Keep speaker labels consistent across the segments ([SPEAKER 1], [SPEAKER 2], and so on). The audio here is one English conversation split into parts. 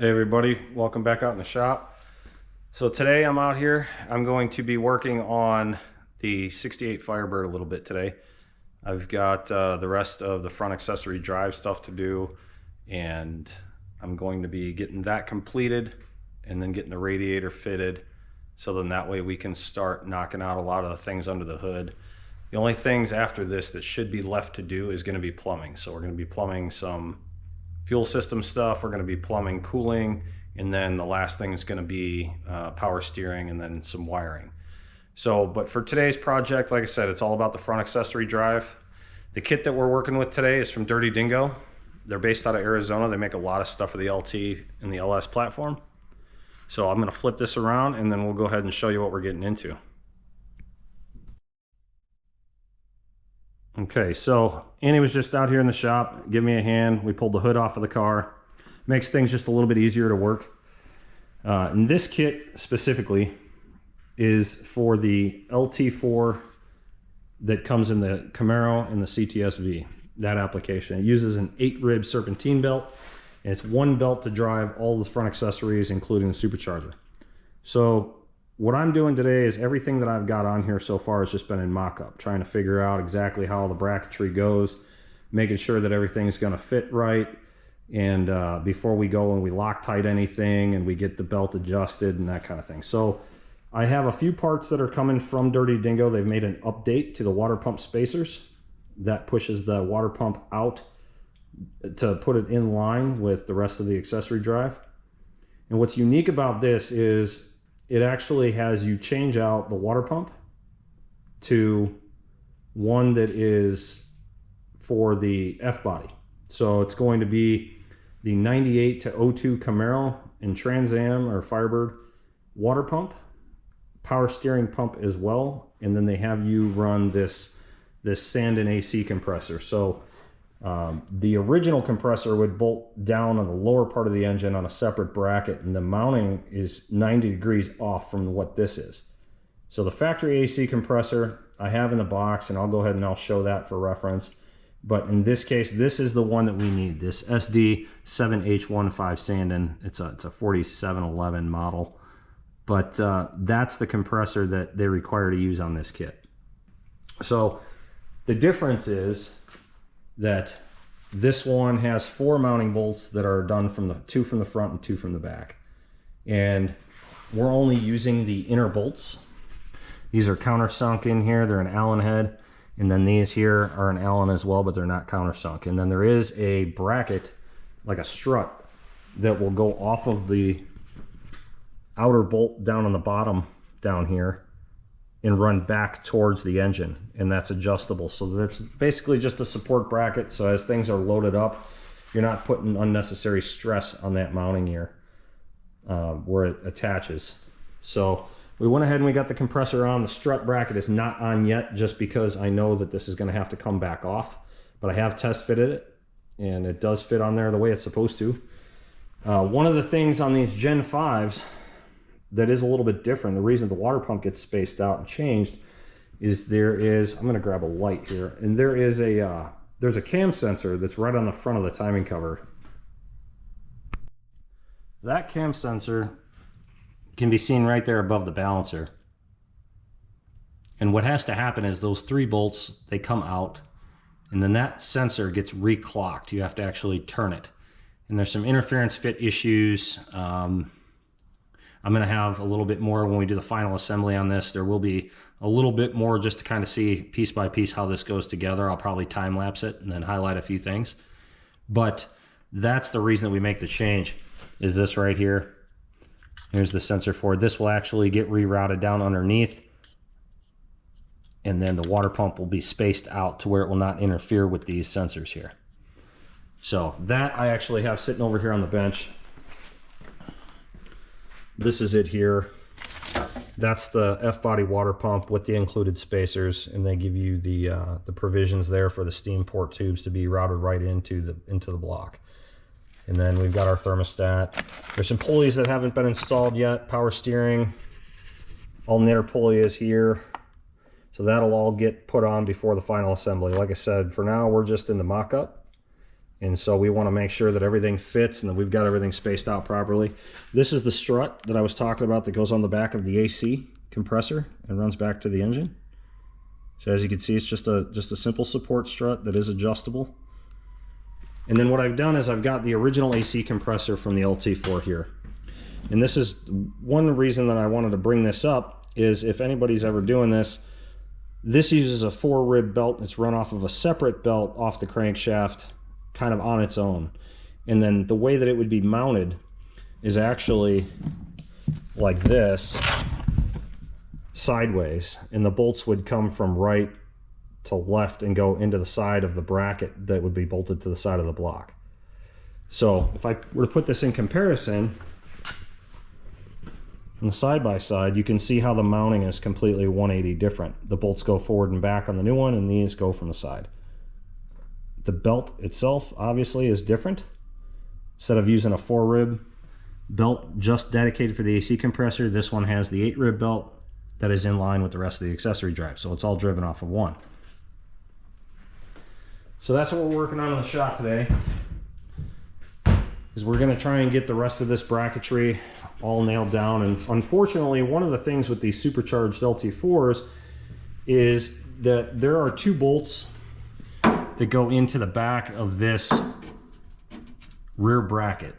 [SPEAKER 1] Hey everybody, welcome back out in the shop. So today I'm out here, I'm going to be working on the 68 Firebird a little bit today. I've got the rest of the front accessory drive stuff to do, and I'm going to be getting that completed and then getting the radiator fitted, so then that way we can start knocking out a lot of the things under the hood. The only things after this that should be left to do is going to be plumbing. So we're going to be plumbing some fuel system stuff, we're going to be plumbing cooling, and then the last thing is going to be power steering and then some wiring. So, but for today's project, like I said, it's all about the front accessory drive. The kit that we're working with today is from Dirty Dingo. They're based out of Arizona. They make a lot of stuff for the LT and the LS platform. So I'm going to flip this around and then we'll go ahead and show you what we're getting into. Okay, so Annie was just out here in the shop, give me a hand. We pulled the hood off of the car. Makes things just a little bit easier to work. And this kit specifically is for the LT4 that comes in the Camaro and the CTS-V, that application. It uses an 8-rib serpentine belt, and it's one belt to drive all the front accessories, including the supercharger. So what I'm doing today is everything that I've got on here so far has just been in mock-up, trying to figure out exactly how the bracketry goes, making sure that everything's going to fit right, and before we go and we Loctite anything and we get the belt adjusted and that kind of thing. So I have a few parts that are coming from Dirty Dingo. They've made an update to the water pump spacers that pushes the water pump out to put it in line with the rest of the accessory drive. And what's unique about this is it actually has you change out the water pump to one that is for the F-body. So it's going to be the 98 to 02 Camaro and Trans Am or Firebird water pump, power steering pump as well, and then they have you run this Sandin AC compressor. So the original compressor would bolt down on the lower part of the engine on a separate bracket, and the mounting is 90 degrees off from what this is. So the factory AC compressor I have in the box, and I'll go ahead and I'll show that for reference. But in this case, this is the one that we need, this SD7H15 Sandin. It's a 4711 model, but that's the compressor that they require to use on this kit. So the difference is that this one has 4 mounting bolts that are done from the 2 from the front and 2 from the back, and we're only using the inner bolts. These are countersunk in here, they're an Allen head, and then these here are an Allen as well, but they're not countersunk. And then there is a bracket, like a strut, that will go off of the outer bolt down on the bottom down here and run back towards the engine, and that's adjustable. So that's basically just a support bracket, so as things are loaded up, you're not putting unnecessary stress on that mounting gear where it attaches. So we went ahead and we got the compressor on. The strut bracket is not on yet, just because I know that this is going to have to come back off, but I have test fitted it and it does fit on there the way it's supposed to. One of the things on these Gen 5s that is a little bit different, the reason the water pump gets spaced out and changed, is there is, I'm going to grab a light here, and there is there's a cam sensor that's right on the front of the timing cover. That cam sensor can be seen right there above the balancer. And what has to happen is those 3 bolts, they come out, and then that sensor gets reclocked. You have to actually turn it. And there's some interference fit issues. I'm going to have a little bit more when we do the final assembly on this. There will be a little bit more just to kind of see piece by piece how this goes together. I'll probably time lapse it and then highlight a few things. But that's the reason that we make the change, is this right here. Here's the sensor for it. This will actually get rerouted down underneath, and then the water pump will be spaced out to where it will not interfere with these sensors here. So that I actually have sitting over here on the bench. This is it here. That's the F-body water pump with the included spacers, and they give you the provisions there for the steam port tubes to be routed right into the block. And then we've got our thermostat. There's some pulleys that haven't been installed yet. Power steering, alternator pulley is here. So that'll all get put on before the final assembly. Like I said, for now we're just in the mock-up. And so we want to make sure that everything fits and that we've got everything spaced out properly. This is the strut that I was talking about that goes on the back of the AC compressor and runs back to the engine. So as you can see, it's just a simple support strut that is adjustable. And then what I've done is I've got the original AC compressor from the LT4 here. And this is one reason that I wanted to bring this up is if anybody's ever doing this, this uses a 4-rib belt. It's run off of a separate belt off the crankshaft, kind of on its own. And then the way that it would be mounted is actually like this, sideways, and the bolts would come from right to left and go into the side of the bracket that would be bolted to the side of the block. So if I were to put this in comparison, on the side by side, you can see how the mounting is completely 180 different. The bolts go forward and back on the new one, and these go from the side. The belt itself obviously is different. Instead of using a 4-rib belt just dedicated for the AC compressor, this one has the 8-rib belt that is in line with the rest of the accessory drive. So it's all driven off of one. So that's what we're working on in the shop today. Is we're going to try and get the rest of this bracketry all nailed down. And unfortunately, one of the things with these supercharged LT4s is that there are 2 bolts that go into the back of this rear bracket,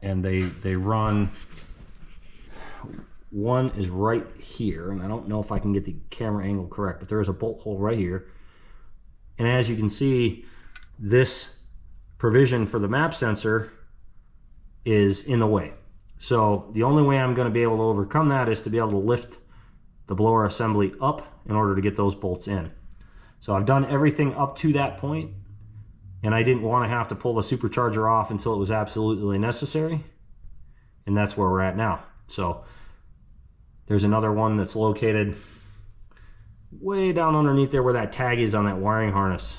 [SPEAKER 1] and they run, one is right here, and I don't know if I can get the camera angle correct, but there is a bolt hole right here. And as you can see, this provision for the map sensor is in the way. So the only way I'm going to be able to overcome that is to be able to lift the blower assembly up in order to get those bolts in. So I've done everything up to that point, and I didn't want to have to pull the supercharger off until it was absolutely necessary. And that's where we're at now. So there's another one that's located way down underneath there where that tag is on that wiring harness.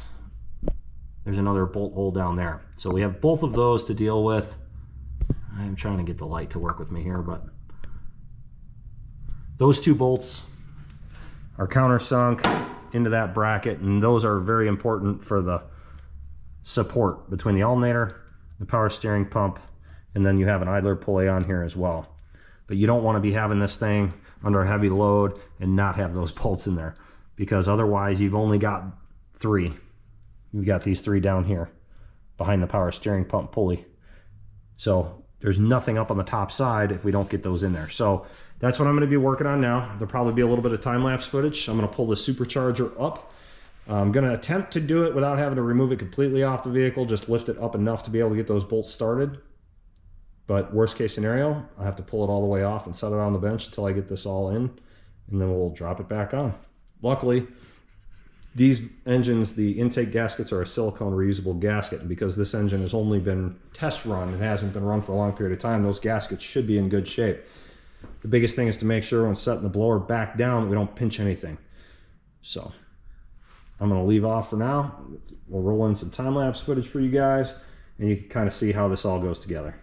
[SPEAKER 1] There's another bolt hole down there. So we have both of those to deal with. I'm trying to get the light to work with me here, but those 2 bolts are countersunk into that bracket, and those are very important for the support between the alternator, the power steering pump, and then you have an idler pulley on here as well. But you don't want to be having this thing under a heavy load and not have those bolts in there, because otherwise you've only got 3. You've got these 3 down here behind the power steering pump pulley. So there's nothing up on the top side if we don't get those in there. So that's what I'm going to be working on now. There'll probably be a little bit of time-lapse footage. I'm going to pull the supercharger up. I'm going to attempt to do it without having to remove it completely off the vehicle, just lift it up enough to be able to get those bolts started. But worst case scenario, I have to pull it all the way off and set it on the bench until I get this all in, and then we'll drop it back on. Luckily, these engines, the intake gaskets are a silicone reusable gasket, and because this engine has only been test run, it hasn't been run for a long period of time, those gaskets should be in good shape. The biggest thing is to make sure when setting the blower back down that we don't pinch anything. So I'm going to leave off for now. We'll roll in some time-lapse footage for you guys, and you can kind of see how this all goes together.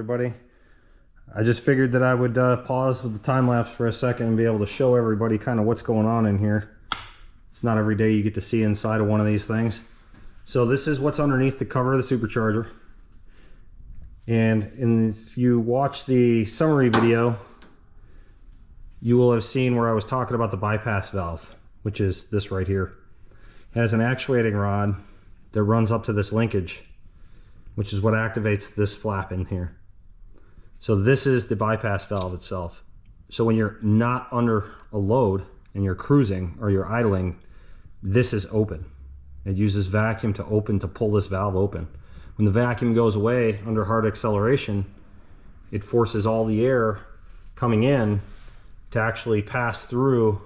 [SPEAKER 1] everybody. I just figured that I would pause with the time lapse for a second and be able to show everybody kind of what's going on in here. It's not every day you get to see inside of one of these things. So this is what's underneath the cover of the supercharger. And if you watch the summary video, you will have seen where I was talking about the bypass valve, which is this right here. It has an actuating rod that runs up to this linkage, which is what activates this flap in here. So this is the bypass valve itself. So when you're not under a load and you're cruising or you're idling, this is open. It uses vacuum to pull this valve open. When the vacuum goes away under hard acceleration, it forces all the air coming in to actually pass through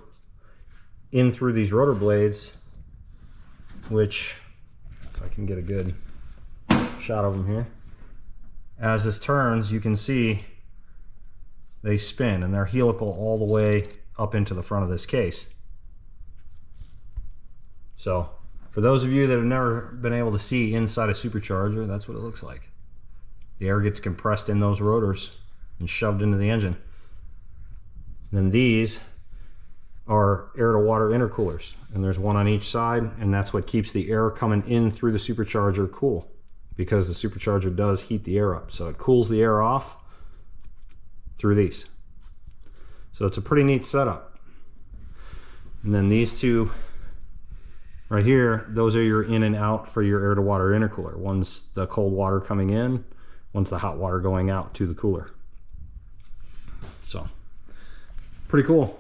[SPEAKER 1] these rotor blades, which, if I can get a good shot of them here. As this turns, you can see they spin and they're helical all the way up into the front of this case. So for those of you that have never been able to see inside a supercharger, that's what it looks like. The air gets compressed in those rotors and shoved into the engine. And then these are air to water intercoolers, and there's one on each side, and that's what keeps the air coming in through the supercharger cool, because the supercharger does heat the air up. So it cools the air off through these. So it's a pretty neat setup. And then these two right here, those are your in and out for your air to water intercooler. One's the cold water coming in, one's the hot water going out to the cooler. So pretty cool.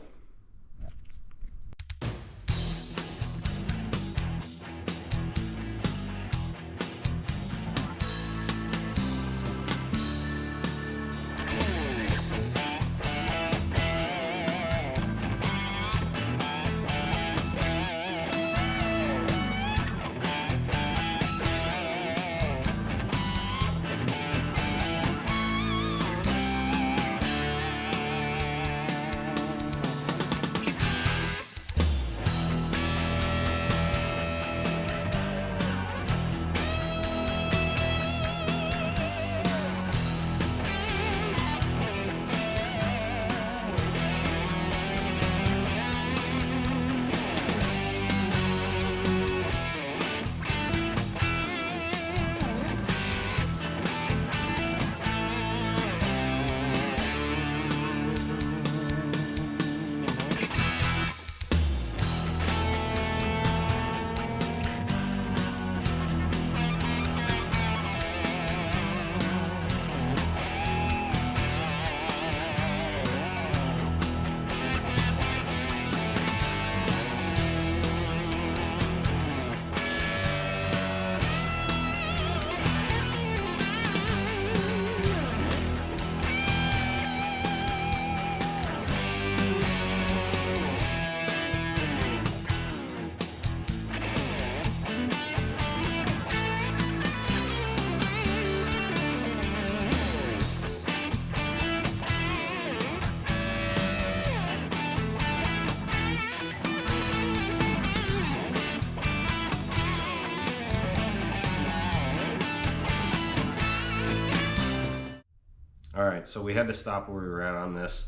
[SPEAKER 1] All right, so we had to stop where we were at on this.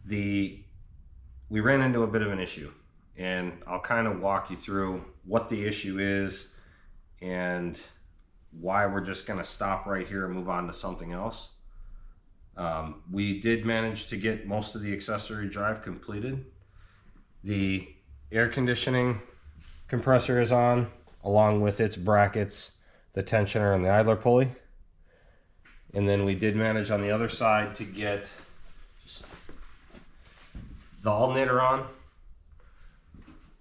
[SPEAKER 1] We ran into a bit of an issue, and I'll kind of walk you through what the issue is and why we're just going to stop right here and move on to something else. We did manage to get most of the accessory drive completed. The air conditioning compressor is on, along with its brackets, the tensioner, and the idler pulley. And then we did manage on the other side to get just the alternator on.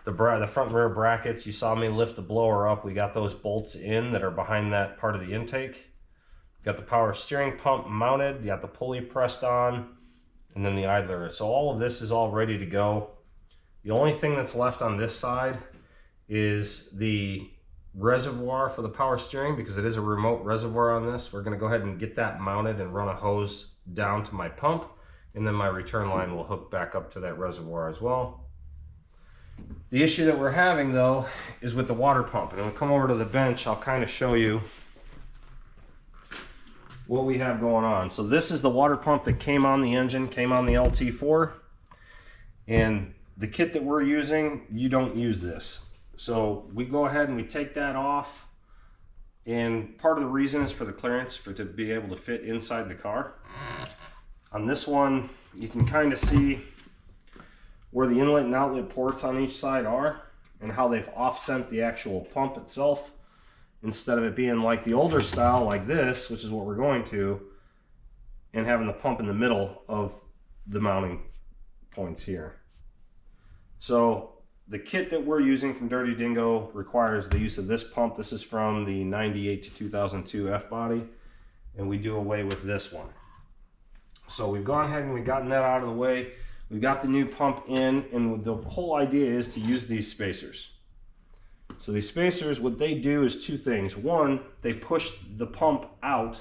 [SPEAKER 1] The front rear brackets, you saw me lift the blower up. We got those bolts in that are behind that part of the intake. Got the power steering pump mounted. You got the pulley pressed on, and then the idler. So all of this is all ready to go. The only thing that's left on this side is the reservoir for the power steering, because it is a remote reservoir on this. We're going to go ahead and get that mounted and run a hose down to my pump, and then my return line will hook back up to that reservoir as well. The issue that we're having though is with the water pump, and when we come over to the bench, I'll kind of show you what we have going on. So this is the water pump that came on the engine, came on the LT4. And the kit that we're using, you don't use this. So we go ahead and we take that off. And part of the reason is for the clearance, to be able to fit inside the car. On this one, you can kind of see where the inlet and outlet ports on each side are and how they've offset the actual pump itself, instead of it being like the older style like this, which is what we're going to, and having the pump in the middle of the mounting points here. So the kit that we're using from Dirty Dingo requires the use of this pump. This is from the 98 to 2002 F-body, and we do away with this one. So we've gone ahead and we've gotten that out of the way. We've got the new pump in, and the whole idea is to use these spacers. So these spacers, what they do is two things. One, they push the pump out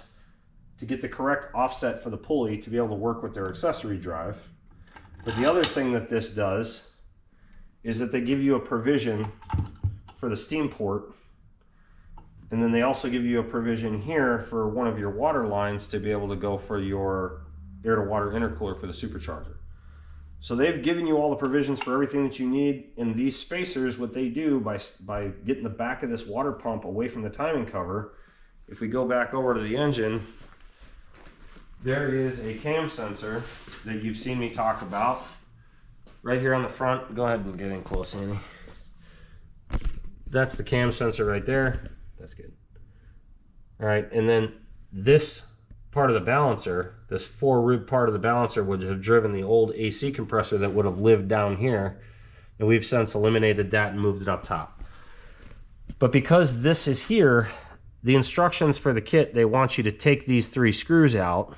[SPEAKER 1] to get the correct offset for the pulley to be able to work with their accessory drive. But the other thing that this does is that they give you a provision for the steam port, and then they also give you a provision here for one of your water lines to be able to go for your air to water intercooler for the supercharger. So they've given you all the provisions for everything that you need. And these spacers, what they do by getting the back of this water pump away from the timing cover, if we go back over to the engine, there is a cam sensor that you've seen me talk about right here on the front. Go ahead and get in close, Annie. That's the cam sensor right there. That's good. All right, and then this part of the balancer, this 4-rib part of the balancer, would have driven the old AC compressor that would have lived down here, and we've since eliminated that and moved it up top. But because this is here, the instructions for the kit, they want you to take these 3 screws out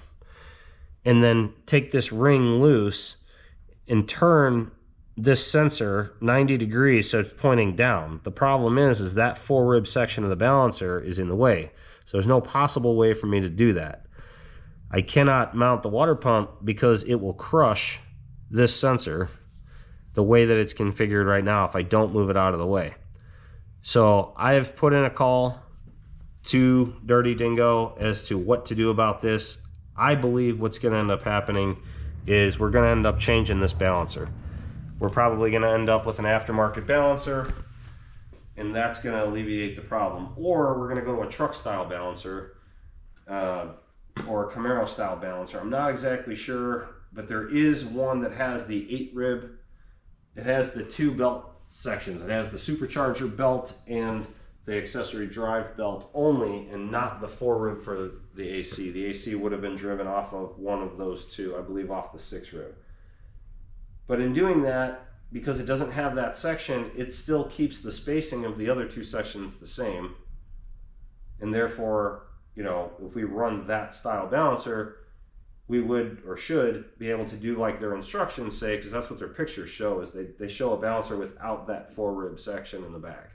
[SPEAKER 1] and then take this ring loose and turn this sensor 90 degrees so it's pointing down. The problem is that 4-rib section of the balancer is in the way. So there's no possible way for me to do that. I cannot mount the water pump because it will crush this sensor the way that it's configured right now if I don't move it out of the way. So I have put in a call to Dirty Dingo as to what to do about this. I believe what's going to end up happening is we're going to end up changing this balancer. We're probably going to end up with an aftermarket balancer, and that's going to alleviate the problem. Or we're going to go to a truck style balancer or a Camaro style balancer. I'm not exactly sure, but there is one that has the 8-rib. It has the 2 belt sections. It has the supercharger belt and the accessory drive belt only, and not the 4-rib for the AC. The AC would have been driven off of one of those 2, I believe off the 6-rib. But in doing that, because it doesn't have that section, it still keeps the spacing of the other 2 sections the same. And therefore, you know, if we run that style balancer, we would or should be able to do like their instructions say, because that's what their pictures show, is they show a balancer without that 4-rib section in the back.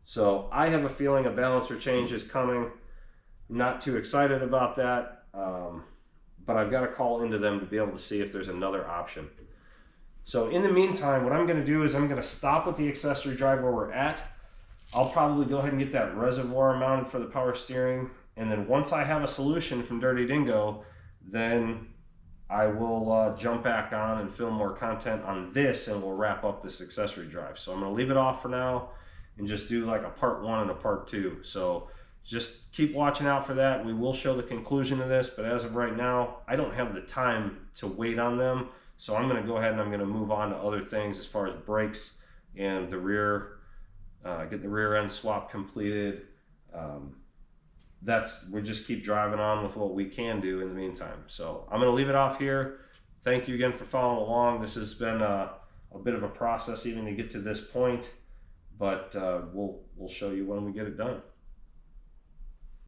[SPEAKER 1] So I have a feeling a balancer change is coming. I'm not too excited about that, but I've got to call into them to be able to see if there's another option. So in the meantime, what I'm going to do is I'm going to stop with the accessory drive where we're at. I'll probably go ahead and get that reservoir mounted for the power steering, and then once I have a solution from Dirty Dingo, then I will jump back on and film more content on this, and we'll wrap up this accessory drive. So I'm going to leave it off for now and just do like a part 1 and a part 2. So just keep watching out for that. We will show the conclusion of this, but as of right now, I don't have the time to wait on them. So I'm going to go ahead and I'm going to move on to other things as far as brakes and the rear, get the rear end swap completed. We just keep driving on with what we can do in the meantime. So I'm going to leave it off here. Thank you again for following along. This has been a bit of a process even to get to this point, but we'll show you when we get it done.